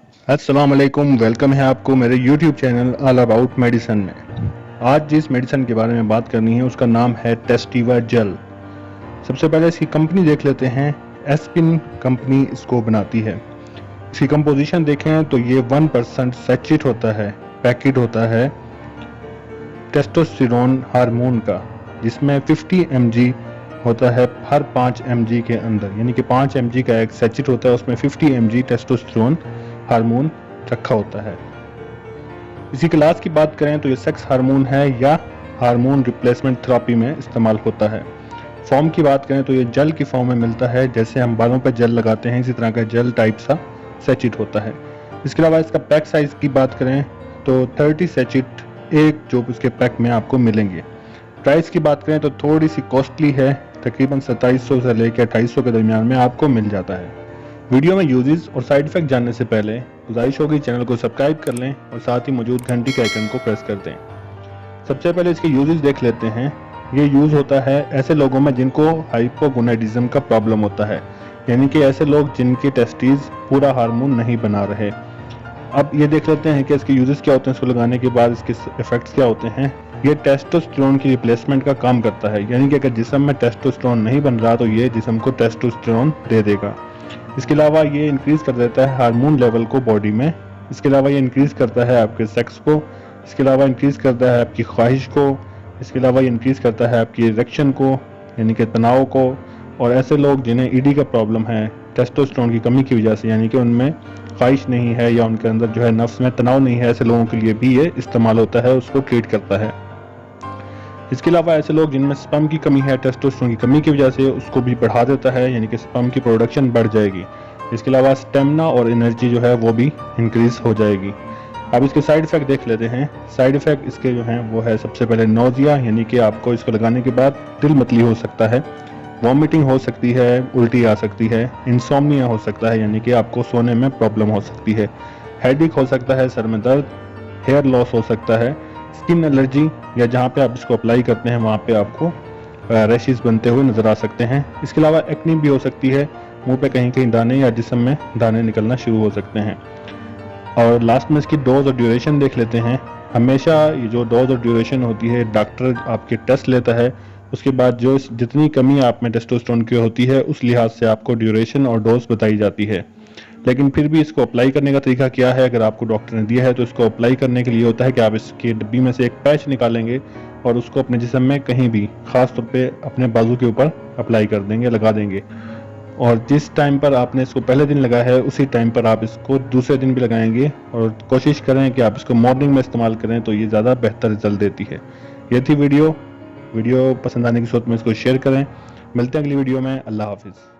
अस्सलाम वालेकुम, वेलकम है आपको मेरे YouTube channel all about medicine में। आज जिस मेडिसन के बारे में बात करनी है उसका नाम है टेस्टिवा जेल। सबसे पहले इसकी कंपनी देख लेते हैं। एस्पिन कंपनी इसको बनाती है। इसकी कंपोजिशन देखें तो ये 1% सैचेट होता है, पैकेट होता है टेस्टोस्टेरोन हार्मोन का, जिसमें 50 mg होता है हर 5 mg के अंदर, यानी कि 5 mg का एक सैचेट होता है, उसमें 50 mg टेस्टोस्टेरोन हार्मोन रखा होता है। इसी क्लास की बात करें तो ये सेक्स हार्मोन है या हार्मोन रिप्लेसमेंट थेरेपी में इस्तेमाल होता है। फॉर्म की बात करें तो ये जेल की फॉर्म में मिलता है, जैसे हम बालों पर जेल लगाते हैं इसी तरह का जेल टाइप सा सैचेट होता है। इसके अलावा इसका पैक साइज की बात करें तो 30 सैचेट एक जो उसके पैक में आपको मिलेंगे। प्राइस की बात करें तो थोड़ी सी कॉस्टली है, तकरीबन 2700 से लेकर 2800 के दरमियान में आपको मिल जाता है। वीडियो में यूजेस और साइड इफेक्ट जानने से पहले गुजारिश होगी चैनल को सब्सक्राइब कर लें और साथ ही मौजूद घंटी के आइकन को प्रेस कर दें। सबसे पहले इसके यूजेस देख लेते हैं। ये यूज होता है ऐसे लोगों में जिनको हाइपोगोनाडिज्म का प्रॉब्लम होता है, यानी कि ऐसे लोग जिनके टेस्टिस पूरा हार्मोन नहीं बना रहे। अब ये देख लेते हैं कि इसके यूजेस क्या होते हैं, इसको लगाने के बाद इसके इफेक्ट्स क्या होते हैं। ये टेस्टोस्टेरोन की रिप्लेसमेंट का काम करता है, यानी कि अगर जिस्म में टेस्टोस्टेरोन नहीं बन रहा तो ये जिस्म को टेस्टोस्टेरोन दे देगा। इसके अलावा ये इंक्रीज कर देता है हार्मोन लेवल को बॉडी में। इसके अलावा ये इंक्रीज करता है आपके सेक्स को। इसके अलावा इंक्रीज करता है आपकी ख्वाहिश को। इसके अलावा ये इंक्रीज करता है आपकी इरेक्शन को, यानी कि तनाव को। और ऐसे लोग जिन्हें ईडी का प्रॉब्लम है टेस्टोस्टेरोन की कमी की वजह से, यानी कि उनमें ख्वाहिश नहीं है या उनके अंदर जो है नफ्स में तनाव नहीं है, ऐसे लोगों के लिए भी ये इस्तेमाल होता है, उसको ट्रीट करता है। इसके अलावा ऐसे लोग जिनमें स्पर्म की कमी है टेस्टोस्टेरोन की कमी की वजह से, उसको भी बढ़ा देता है, यानी कि स्पर्म की प्रोडक्शन बढ़ जाएगी। इसके अलावा स्टेमिना और एनर्जी जो है वो भी इंक्रीज हो जाएगी। अब इसके साइड इफेक्ट देख लेते हैं। साइड इफेक्ट इसके जो हैं वो है सबसे पहले नोजिया, यानी कि आपको इसको लगाने के बाद दिल मतली हो सकता है, वॉमिटिंग हो सकती है, उल्टी आ सकती है, इंसोम्निया हो सकता है, यानी कि आपको सोने में प्रॉब्लम हो सकती है, हेडेक हो सकता है, सर में दर्द, हेयर लॉस हो सकता है, स्किन एलर्जी, या जहाँ पे आप इसको अप्लाई करते हैं वहाँ पे आपको रैशेस बनते हुए नजर आ सकते हैं। इसके अलावा एक्ने भी हो सकती है, मुंह पे कहीं कहीं दाने या जिस्म में दाने निकलना शुरू हो सकते हैं। और लास्ट में इसकी डोज और ड्यूरेशन देख लेते हैं। हमेशा ये जो डोज और ड्यूरेशन होती है, डॉक्टर आपके टेस्ट लेता है, उसके बाद जो जितनी कमी आप में टेस्टोस्टेरोन की होती है उस लिहाज से आपको ड्यूरेशन और डोज बताई जाती है। लेकिन फिर भी इसको अप्लाई करने का तरीका क्या है, अगर आपको डॉक्टर ने दिया है तो इसको अप्लाई करने के लिए होता है कि आप इसकी डिब्बी में से एक पैच निकालेंगे और उसको अपने जिस्म में कहीं भी, खास तौर पे अपने बाजू के ऊपर अप्लाई कर देंगे, लगा देंगे। और जिस टाइम पर आपने इसको पहले दिन लगाया है उसी टाइम पर आप इसको दूसरे दिन भी लगाएंगे, और कोशिश करें कि आप इसको मॉर्निंग में इस्तेमाल करें तो ये ज़्यादा बेहतर रिजल्ट देती है। ये थी वीडियो पसंद आने की सूरत में इसको शेयर करें। मिलते हैं अगली वीडियो में। अल्लाह हाफिज़।